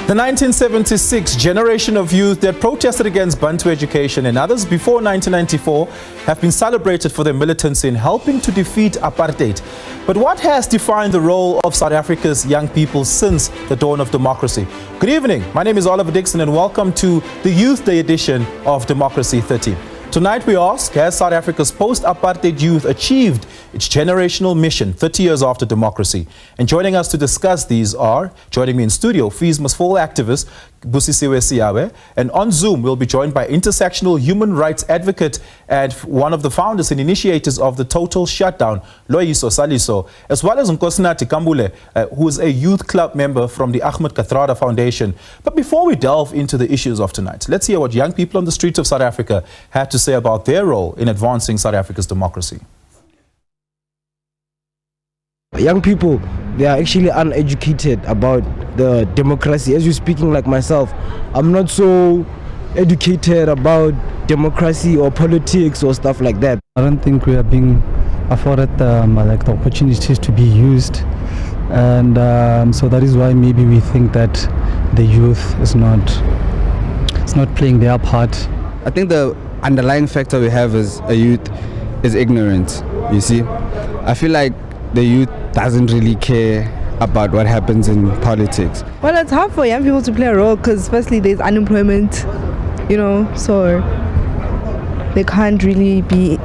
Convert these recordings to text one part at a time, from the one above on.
The 1976 generation of youth that protested against Bantu education and others before 1994 have been celebrated for their militancy in helping to defeat apartheid. But what has defined the role of South Africa's young people since the dawn of democracy? Good evening. My name is Oliver Dixon and welcome to the Youth Day edition of Democracy 30. Tonight we ask, has South Africa's post-apartheid youth achieved its generational mission 30 years after democracy? And joining us to discuss these are, joining me in studio, Fees Must Fall activist Busisiwe Siyawe, and on Zoom we'll be joined by intersectional human rights advocate and one of the founders and initiators of the total shutdown, Loyiso Saliso, as well as Nkosinathi Kambule, who is a youth club member from the Ahmed Kathrada Foundation. But before we delve into the issues of tonight, let's hear what young people on the streets of South Africa had to say about their role in advancing South Africa's democracy. Young people, they are actually uneducated about the democracy. As you're speaking like myself, I'm not so educated about democracy or politics or stuff like that. I don't think we are being afforded the opportunities to be used, and so that is why maybe we think that the youth is not playing their part. I think the underlying factor we have as a youth is ignorance. You see, I feel like the youth doesn't really care about what happens in politics. Well, it's hard for young people to play a role because firstly there's unemployment, so they can't really be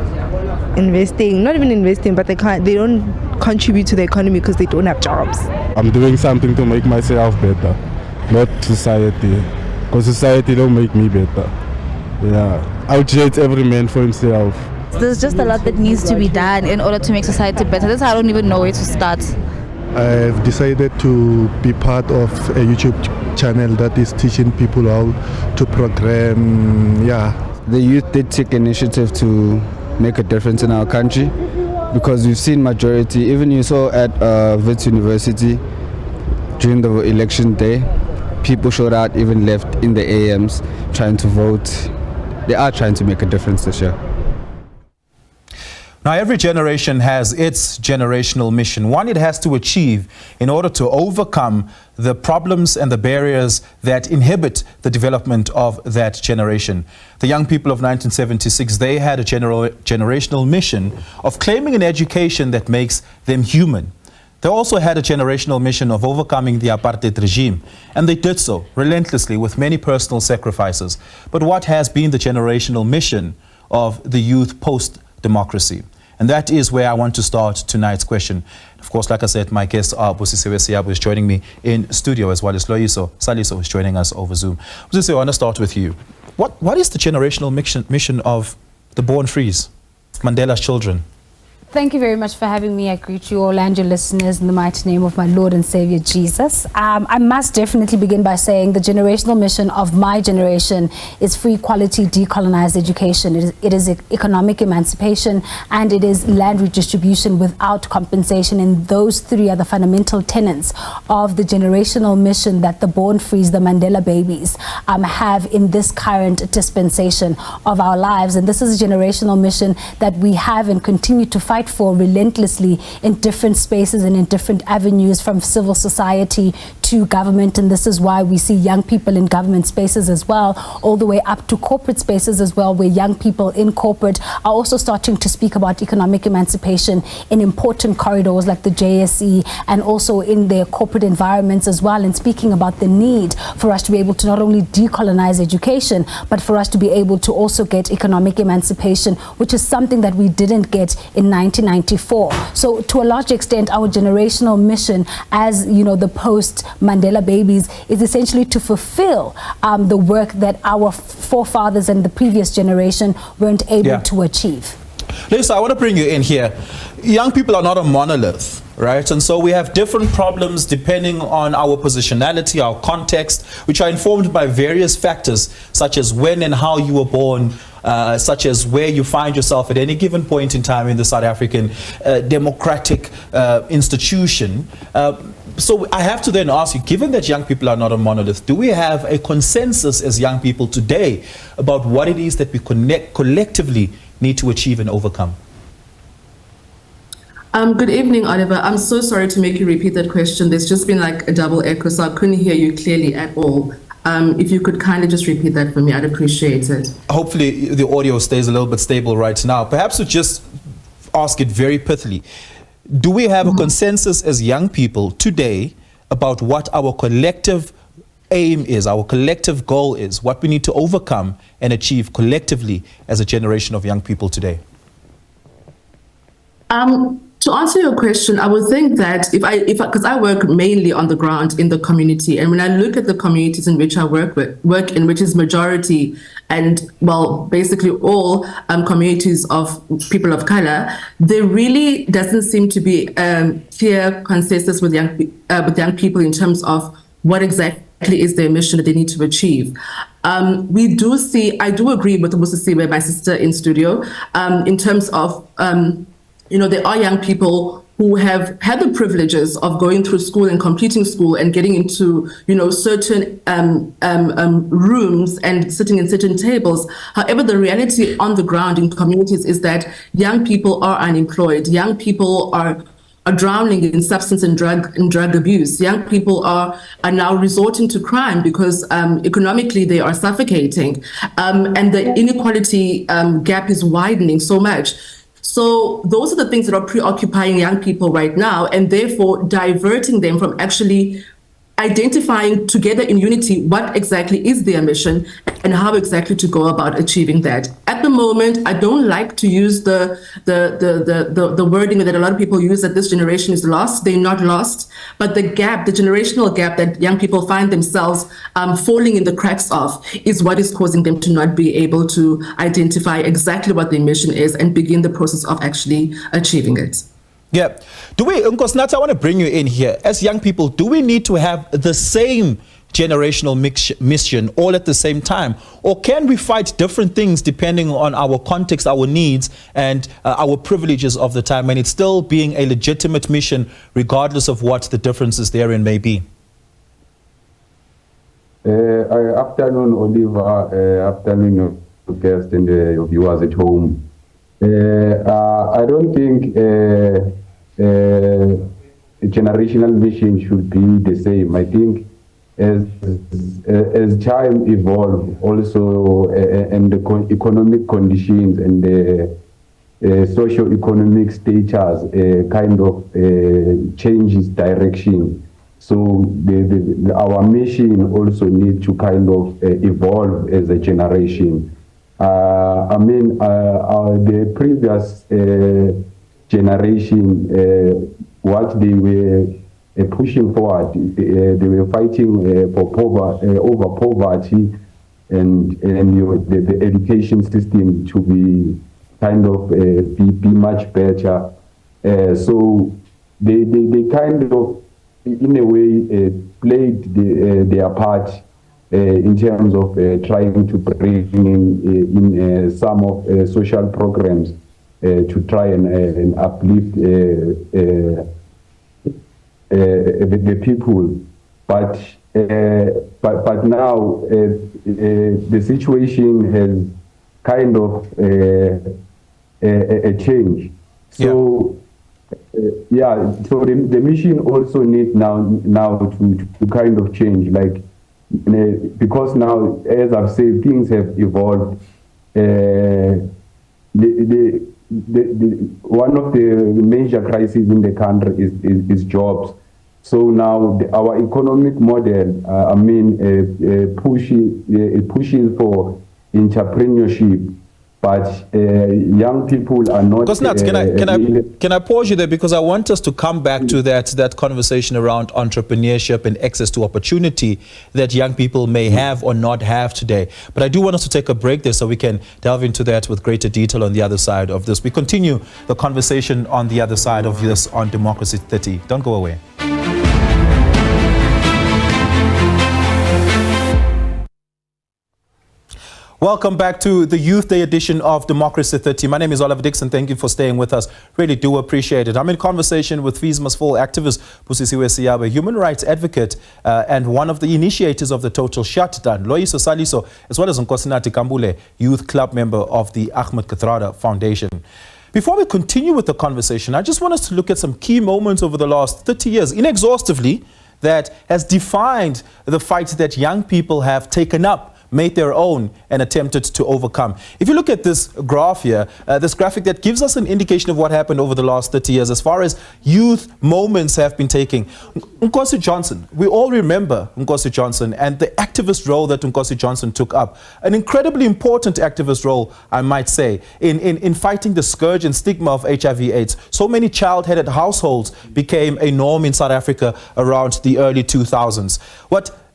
investing, not even investing, but they don't contribute to the economy because they don't have jobs. I'm doing something to make myself better, not society, because society don't make me better. Yeah, I would judge every man for himself. There's just a lot that needs to be done in order to make society better. That's why I don't even know where to start. I've decided to be part of a YouTube channel that is teaching people how to program. The youth did take initiative to make a difference in our country, because we've seen majority, even you saw at Wits University during the election day, people showed out, even left in the AMs trying to vote. They are trying to make a difference this year. Now, every generation has its generational mission, one it has to achieve in order to overcome the problems and the barriers that inhibit the development of that generation. The young people of 1976, they had a generational mission of claiming an education that makes them human. They also had a generational mission of overcoming the apartheid regime, and they did so relentlessly with many personal sacrifices. But what has been the generational mission of the youth post-democracy? And that is where I want to start tonight's question. Of course, like I said, my guest Busisiwe Siyawe is joining me in studio, as well as Loyiso Saliso is joining us over Zoom. Busisiwe, I want to start with you. What is the generational mission of the Born Frees, Mandela's children? Thank you very much for having me. I greet you all and your listeners in the mighty name of my Lord and Savior Jesus. I must definitely begin by saying the generational mission of my generation is free, quality, decolonized education. It is economic emancipation, and it is land redistribution without compensation. And those three are the fundamental tenets of the generational mission that the Born Frees, the Mandela babies, have in this current dispensation of our lives. And this is a generational mission that we have and continue to fight for relentlessly in different spaces and in different avenues, from civil society to government. And this is why we see young people in government spaces as well, all the way up to corporate spaces as well, where young people in corporate are also starting to speak about economic emancipation in important corridors like the JSE, and also in their corporate environments as well, and speaking about the need for us to be able to not only decolonize education, but for us to be able to also get economic emancipation, which is something that we didn't get in 1994. So to a large extent, our generational mission as the post-Mandela babies is essentially to fulfill the work that our forefathers and the previous generation weren't able to achieve. Lisa, I want to bring you in here. Young people are not a monolith, right? And so we have different problems depending on our positionality, our context, which are informed by various factors, such as when and how you were born, such as where you find yourself at any given point in time in the South African democratic institution. So I have to then ask you, given that young people are not a monolith, do we have a consensus as young people today about what it is that we collectively need to achieve and overcome? Good evening, Oliver. I'm so sorry to make you repeat that question. There's just been like a double echo, so I couldn't hear you clearly at all. If you could kindly just repeat that for me, I'd appreciate it. Hopefully the audio stays a little bit stable right now. Perhaps we just ask it very pithily. Do we have a consensus as young people today about what our collective aim is, our collective goal is, what we need to overcome and achieve collectively as a generation of young people today? To answer your question, I would think that because I work mainly on the ground in the community, and when I look at the communities in which I work in, which is majority and well, basically all communities of people of color, there really doesn't seem to be clear consensus with young people in terms of what exactly is their mission that they need to achieve. We do see, I do agree with Musisiwe, my sister in studio, in terms of there are young people who have had the privileges of going through school and completing school and getting into, certain rooms and sitting in certain tables. However, the reality on the ground in communities is that young people are unemployed. Young people are drowning in substance and drug abuse. Young people are now resorting to crime because economically they are suffocating, and the inequality gap is widening so much. So those are the things that are preoccupying young people right now, and therefore diverting them from actually identifying together in unity what exactly is their mission and how exactly to go about achieving that. At the moment, I don't like to use the wording that a lot of people use, that this generation is lost. They're not lost, but the gap, the generational gap that young people find themselves falling in the cracks of is what is causing them to not be able to identify exactly what their mission is and begin the process of actually achieving it. Yeah. Do we, Nkosinathi, I want to bring you in here. As young people, do we need to have the same generational mission all at the same time? Or can we fight different things depending on our context, our needs, and our privileges of the time, and it's still being a legitimate mission regardless of what the differences therein may be? Afternoon, Oliver. Afternoon, your guests and your viewers at home. I don't think a generational mission should be the same. I think as time evolves, also and the economic conditions and the socio-economic status kind of changes direction. So our mission also needs to kind of evolve as a generation. The previous generation, what they were pushing forward, they were fighting for over poverty and the education system to be kind of be much better. So they kind of, in a way, played their part in terms of trying to bring in some of social programs to try and uplift the people, but now the situation has kind of a change. So so the mission also needs now to kind of change, like. Because now, as I've said, things have evolved. One of the major crises in the country is jobs. So now our economic model, pushes for entrepreneurship, but young people are not. Can I pause you there, because I want us to come back to that conversation around entrepreneurship and access to opportunity that young people may have or not have today. But I do want us to take a break there so we can delve into that with greater detail on the other side of this. We continue the conversation on the other side of this on Democracy 30. Don't go away. Welcome back to the Youth Day edition of Democracy 30. My name is Oliver Dixon. Thank you for staying with us. Really do appreciate it. I'm in conversation with Fees Must Fall activist Busisiwe Siyabe, human rights advocate and one of the initiators of the total shutdown, Loyiso Saliso, as well as Nkosinathi Kambule, youth club member of the Ahmed Kathrada Foundation. Before we continue with the conversation, I just want us to look at some key moments over the last 30 years, inexhaustively, that has defined the fight that young people have taken up, made their own, and attempted to overcome. If you look at this graph here, this graphic that gives us an indication of what happened over the last 30 years as far as youth moments have been taking. Nkosi Johnson, we all remember Nkosi Johnson and the activist role that Nkosi Johnson took up. An incredibly important activist role, I might say, in fighting the scourge and stigma of HIV/AIDS. So many child-headed households became a norm in South Africa around the early 2000s.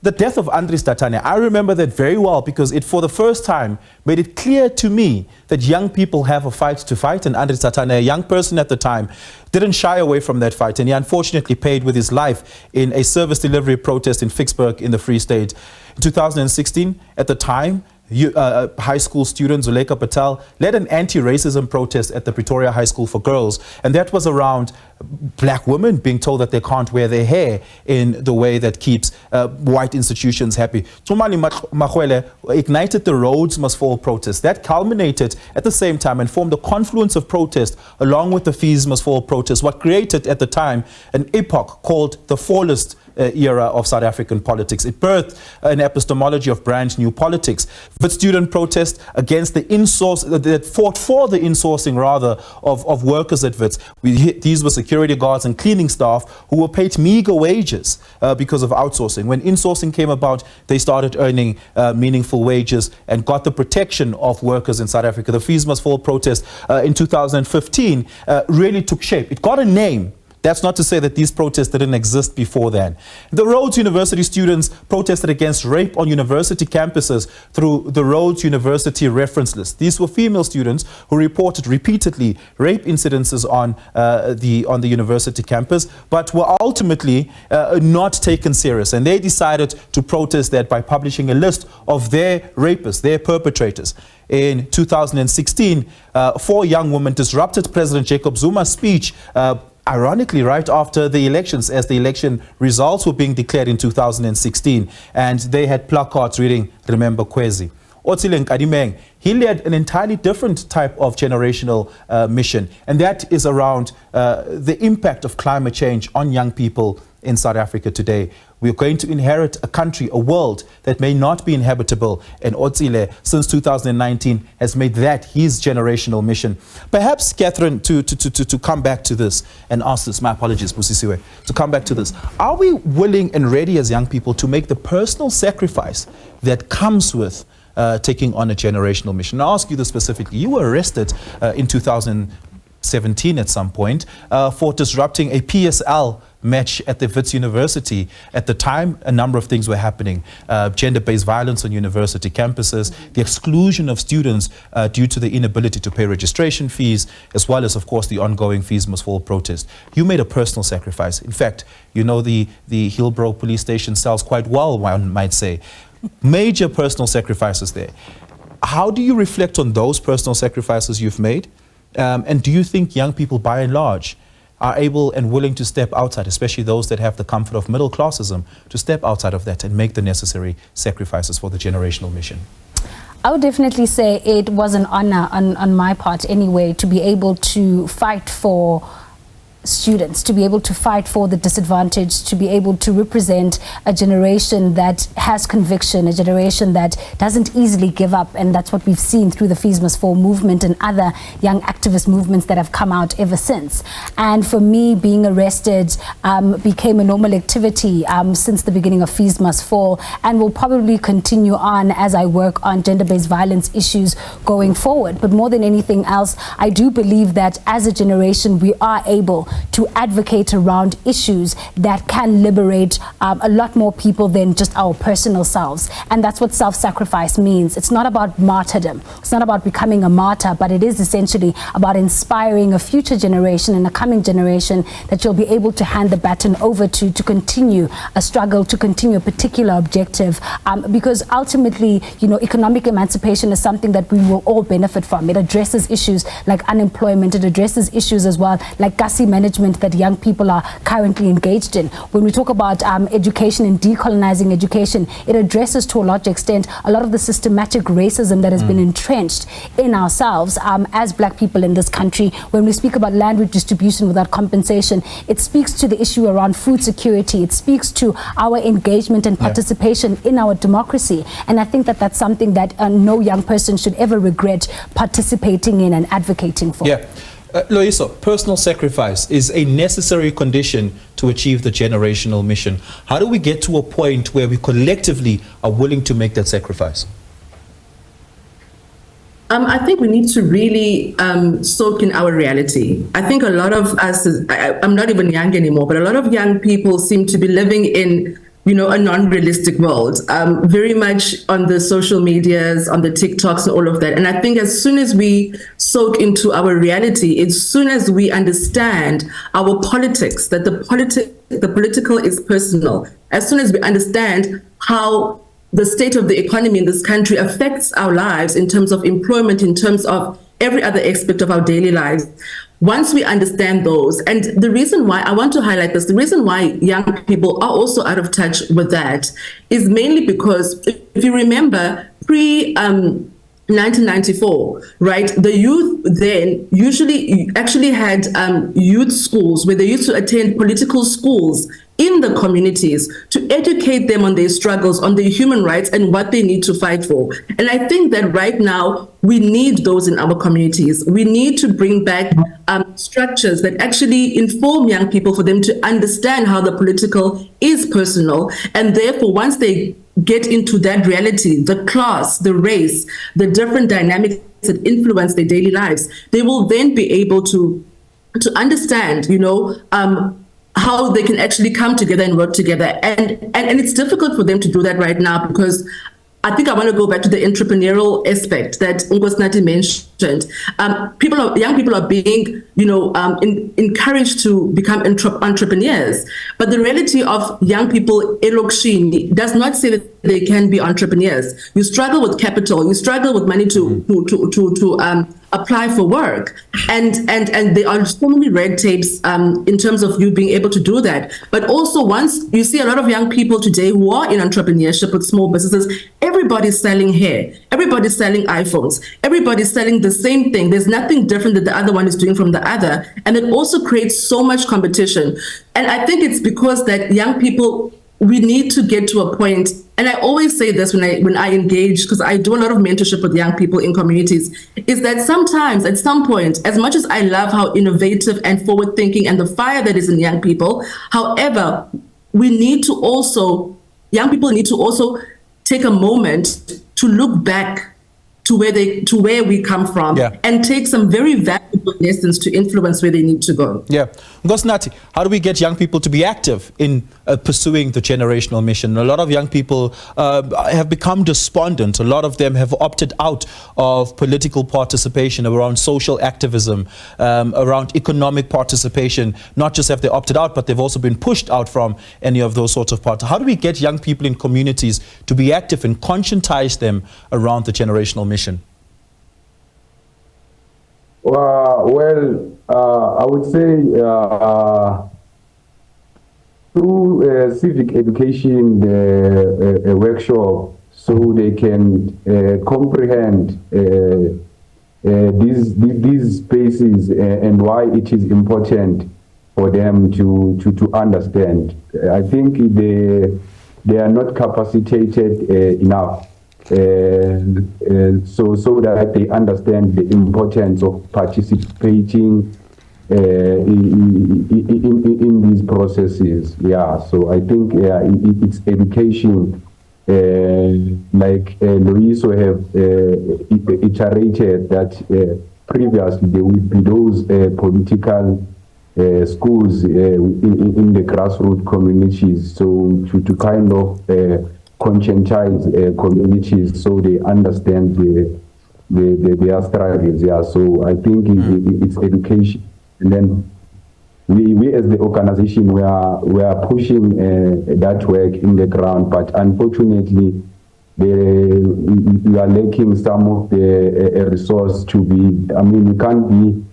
The death of Andries Datane, I remember that very well because it for the first time made it clear to me that young people have a fight to fight, and Andries Datane, a young person at the time, didn't shy away from that fight, and he unfortunately paid with his life in a service delivery protest in Vicksburg in the Free State. In 2016, at the time, high school student Zuleika Patel led an anti-racism protest at the Pretoria High School for Girls, and that was around black women being told that they can't wear their hair in the way that keeps white institutions happy. Tumani Magwele ignited the Rhodes Must Fall protest. That culminated at the same time and formed a confluence of protest along with the Fees Must Fall protest, what created at the time an epoch called the Fallist era of South African politics. It birthed an epistemology of brand new politics. The student protest against the that fought for the insourcing rather of workers at WITS. These were security guards and cleaning staff who were paid meager wages because of outsourcing. When insourcing came about, they started earning meaningful wages and got the protection of workers in South Africa. The Fees Must Fall protest in 2015 really took shape. It got a name. That's not to say that these protests didn't exist before then. The Rhodes University students protested against rape on university campuses through the Rhodes University reference list. These were female students who reported repeatedly rape incidences on the university campus, but were ultimately not taken serious. And they decided to protest that by publishing a list of their rapists, their perpetrators. In 2016, 4 young women disrupted President Jacob Zuma's speech, ironically, right after the elections, as the election results were being declared in 2016, and they had placards reading, "Remember Kwezi." Otsile Nkadimeng, he led an entirely different type of generational mission, and that is around the impact of climate change on young people in South Africa today. We are going to inherit a country, a world that may not be inhabitable, and Otsile, since 2019, has made that his generational mission. Perhaps, Catherine, to come back to this and ask this, my apologies, Busisiwe, to come back to this. Are we willing and ready as young people to make the personal sacrifice that comes with taking on a generational mission? I'll ask you this specifically. You were arrested in 2017 at some point for disrupting a PSL match at the WITS University. At the time, a number of things were happening. Gender-based violence on university campuses, the exclusion of students due to the inability to pay registration fees, as well as, of course, the ongoing Fees Must Fall protest. You made a personal sacrifice. In fact, you know the Hillbrow police station cells quite well, one might say. Major personal sacrifices there. How do you reflect on those personal sacrifices you've made? And do you think young people, by and large, are able and willing to step outside, especially those that have the comfort of middle classism, to step outside of that and make the necessary sacrifices for the generational mission? I would definitely say it was an honor on my part anyway to be able to fight for students, to be able to fight for the disadvantaged, to be able to represent a generation that has conviction, a generation that doesn't easily give up. And that's what we've seen through the Fees Must Fall movement and other young activist movements that have come out ever since. And for me, being arrested became a normal activity since the beginning of Fees Must Fall, and will probably continue on as I work on gender-based violence issues going forward. But more than anything else, I do believe that as a generation, we are able to advocate around issues that can liberate a lot more people than just our personal selves. And that's what self-sacrifice means. It's not about martyrdom. It's not about becoming a martyr, but it is essentially about inspiring a future generation and a coming generation that you'll be able to hand the baton over to continue a struggle, to continue a particular objective. Because ultimately, you know, economic emancipation is something that we will all benefit from. It addresses issues like unemployment. It addresses issues as well like Kasi management mismanagement that young people are currently engaged in. When we talk about education and decolonizing education, it addresses to a large extent a lot of the systematic racism that has been entrenched in ourselves as black people in this country. When we speak about land redistribution without compensation, it speaks to the issue around food security. It speaks to our engagement and participation in our democracy. And I think that that's something that no young person should ever regret participating in and advocating for. Yeah. Loyiso, personal sacrifice is a necessary condition to achieve the generational mission. How do we get to a point where we collectively are willing to make that sacrifice? I think we need to really soak in our reality. I think a lot of us, I'm not even young anymore, but a lot of young people seem to be living in, a non-realistic world, very much on the social medias, on the TikToks and all of that. And I think as soon as we soak into our reality, as soon as we understand our politics, that the political is personal, as soon as we understand how the state of the economy in this country affects our lives in terms of employment, in terms of every other aspect of our daily lives. Once we understand those, and the reason why I want to highlight this, the reason why young people are also out of touch with that is mainly because if you remember pre-1994, right, the youth then usually actually had youth schools where they used to attend political schools in the communities to educate them on their struggles, on their human rights and what they need to fight for. And I think that right now we need those in our communities. We need to bring back structures that actually inform young people for them to understand how the political is personal. And therefore, once they get into that reality, the class, the race, the different dynamics that influence their daily lives, they will then be able to understand, how they can actually come together and work together. And it's difficult for them to do that right now because I think I want to go back to the entrepreneurial aspect that Nkosinathi mentioned. Young people are being, encouraged to become entrepreneurs. But the reality of young people elokishini does not say that they can be entrepreneurs. You struggle with capital. You struggle with money to apply for work, and there are so many red tapes in terms of you being able to do that. But also, once you see a lot of young people today who are in entrepreneurship with small businesses, everybody's selling hair, everybody's selling iPhones, everybody's selling the same thing. There's nothing different that the other one is doing from the other, and it also creates so much competition. And I think it's because that young people, we need to get to a point, and I always say this when I engage, because I do a lot of mentorship with young people in communities, is that sometimes at some point, as much as I love how innovative and forward thinking and the fire that is in young people, however, young people need to also take a moment to look back to where we come from and take some very valuable lessons to influence where they need to go. Yeah. Nkosinathi, how do we get young people to be active in pursuing the generational mission? A lot of young people have become despondent. A lot of them have opted out of political participation, around social activism, around economic participation. Not just have they opted out, but they've also been pushed out from any of those sorts of parts. How do we get young people in communities to be active and conscientize them around the generational mission? I would say through civic education workshop, so they can comprehend these spaces and why it is important for them to understand. I think they are not capacitated enough. So that they understand the importance of participating in these processes. So I think it's education, like Loyiso have iterated that previously there would be those political schools in the grassroots communities, so to kind of conscientize communities so they understand their struggles. So I think it's education, and then we as the organization we are pushing that work in the ground, but unfortunately we are lacking some of the resource to be. I mean, you can't be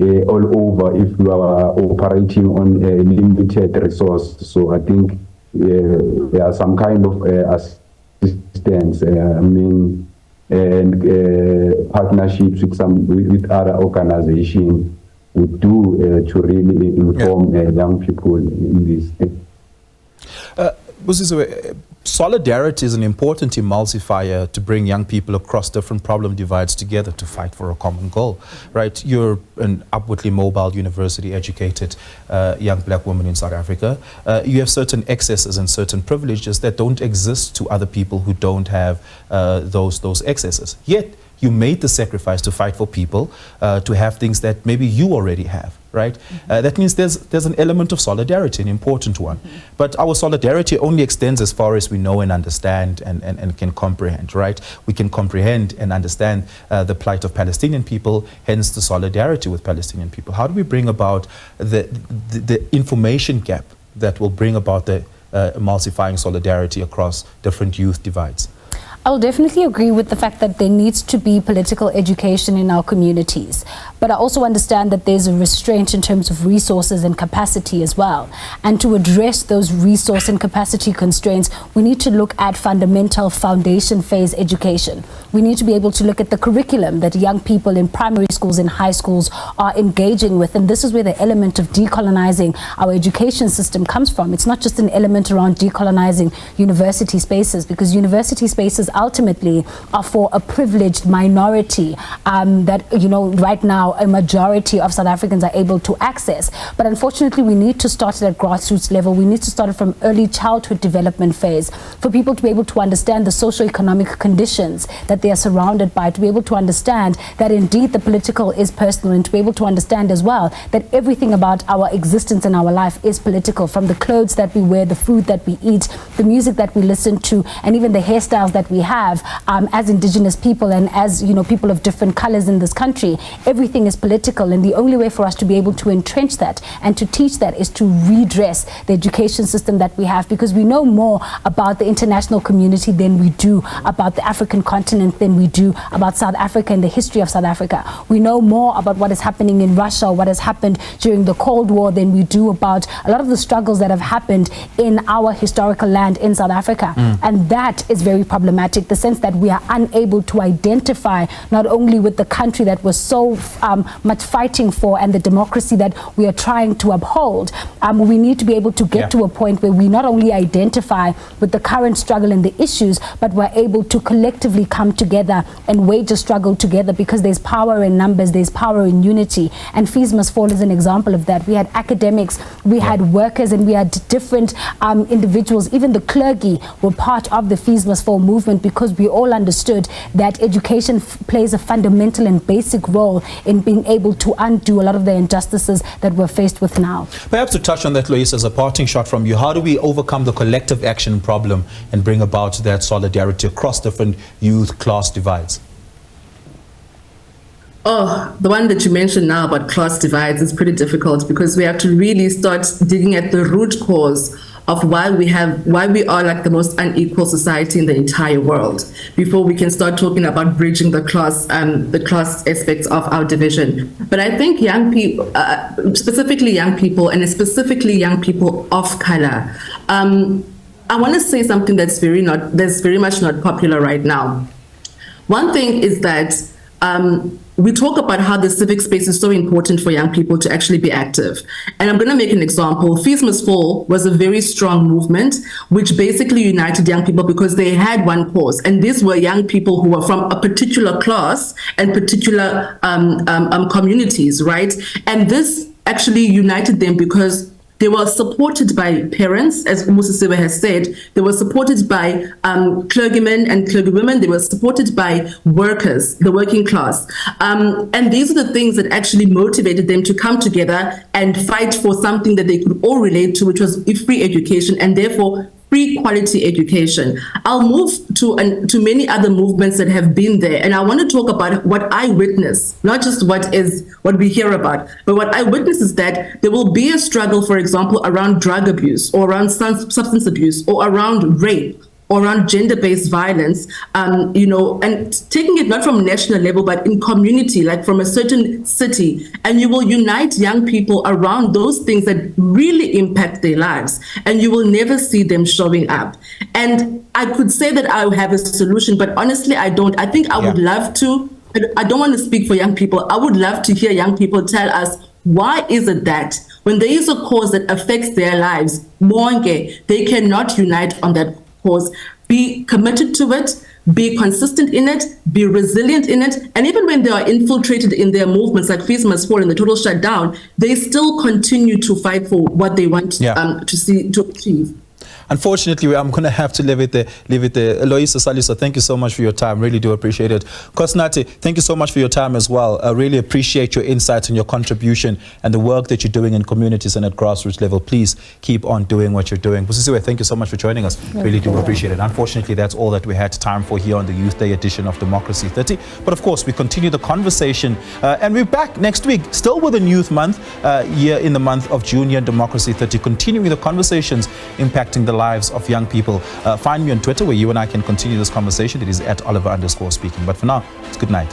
all over if we are operating on a limited resource. So I think there are some kind of assistance, and partnerships with other organizations would do to really inform young people in this. Solidarity is an important emulsifier to bring young people across different problem divides together to fight for a common goal, right? You're an upwardly mobile, university educated young black woman in South Africa. You have certain excesses and certain privileges that don't exist to other people who don't have those excesses. Yet you made the sacrifice to fight for people to have things that maybe you already have, right? That means there's an element of solidarity, an important one. But our solidarity only extends as far as we know and understand and can comprehend, right? We can comprehend and understand the plight of Palestinian people, hence the solidarity with Palestinian people. How do we bring about the information gap that will bring about the emulsifying solidarity across different youth divides? I'll definitely agree with the fact that there needs to be political education in our communities. But I also understand that there's a restraint in terms of resources and capacity as well. And to address those resource and capacity constraints, we need to look at fundamental foundation phase education. We need to be able to look at the curriculum that young people in primary schools and high schools are engaging with. And this is where the element of decolonizing our education system comes from. It's not just an element around decolonizing university spaces, because university spaces ultimately are for a privileged minority that, you know, right now a majority of South Africans are able to access. But unfortunately, we need to start it at grassroots level. We need to start it from early childhood development phase for people to be able to understand the socio-economic conditions that they are surrounded by, to be able to understand that indeed the political is personal, and to be able to understand as well that everything about our existence and our life is political, from the clothes that we wear, the food that we eat, the music that we listen to, and even the hairstyles that we have as indigenous people and as, you know, people of different colors in this country. Everything is political, and the only way for us to be able to entrench that and to teach that is to redress the education system that we have, because we know more about the international community than we do about the African continent, than we do about South Africa and the history of South Africa. We know more about what is happening in Russia, or what has happened during the Cold War, than we do about a lot of the struggles that have happened in our historical land in South Africa. And that is very problematic. The sense that we are unable to identify not only with the country that we're so much fighting for and the democracy that we are trying to uphold. We need to be able to get to a point where we not only identify with the current struggle and the issues, but we're able to collectively come together and wage a struggle together, because there's power in numbers, there's power in unity. And Fees Must Fall is an example of that. We had academics, we had workers, and we had different individuals. Even the clergy were part of the Fees Must Fall movement, because we all understood that education plays a fundamental and basic role in being able to undo a lot of the injustices that we're faced with now. Perhaps to touch on that, Lois, as a parting shot from you, how do we overcome the collective action problem and bring about that solidarity across different youth class divides? Oh, the one that you mentioned now about class divides is pretty difficult, because we have to really start digging at the root cause of why we are like the most unequal society in the entire world, before we can start talking about bridging the class aspects of our division. But I think young people, specifically young people, and specifically young people of color, I want to say something that's very much not popular right now. One thing is that we talk about how the civic space is so important for young people to actually be active. And I'm going to make an example. Fees Must Fall was a very strong movement, which basically united young people because they had one cause. And these were young people who were from a particular class and particular communities, right? And this actually united them because they were supported by parents, as Musisiwe has said. They were supported by clergymen and clergywomen. They were supported by workers, the working class. And these are the things that actually motivated them to come together and fight for something that they could all relate to, which was free education, and therefore free quality education. I'll move to many other movements that have been there, and I want to talk about what I witness, not just what we hear about, but what I witness is that there will be a struggle, for example, around drug abuse or around substance abuse or around rape or around gender-based violence, you know, and taking it not from national level, but in community, like from a certain city, and you will unite young people around those things that really impact their lives, and you will never see them showing up. And I could say that I have a solution, but honestly, I don't. I think I would love to. I don't want to speak for young people. I would love to hear young people tell us, why is it that when there is a cause that affects their lives, they cannot unite on that cause, be committed to it, be consistent in it, be resilient in it, and even when they are infiltrated in their movements like Fees Must Fall and the total shutdown, they still continue to fight for what they want to achieve. Unfortunately, I'm going to have to leave it there. Eloisa Saliso, thank you so much for your time. Really do appreciate it. Kosnati, thank you so much for your time as well. I really appreciate your insights and your contribution and the work that you're doing in communities and at grassroots level. Please keep on doing what you're doing. Busisiwe, thank you so much for joining us. Really do appreciate it. Unfortunately, that's all that we had time for here on the Youth Day edition of Democracy 30. But of course, we continue the conversation and we're back next week, still with a Youth Month, here in the month of June, and Democracy 30, continuing the conversations impacting the lives of young people. Find me on Twitter where you and I can continue this conversation. It is @Oliver_speaking. But for now, it's good night.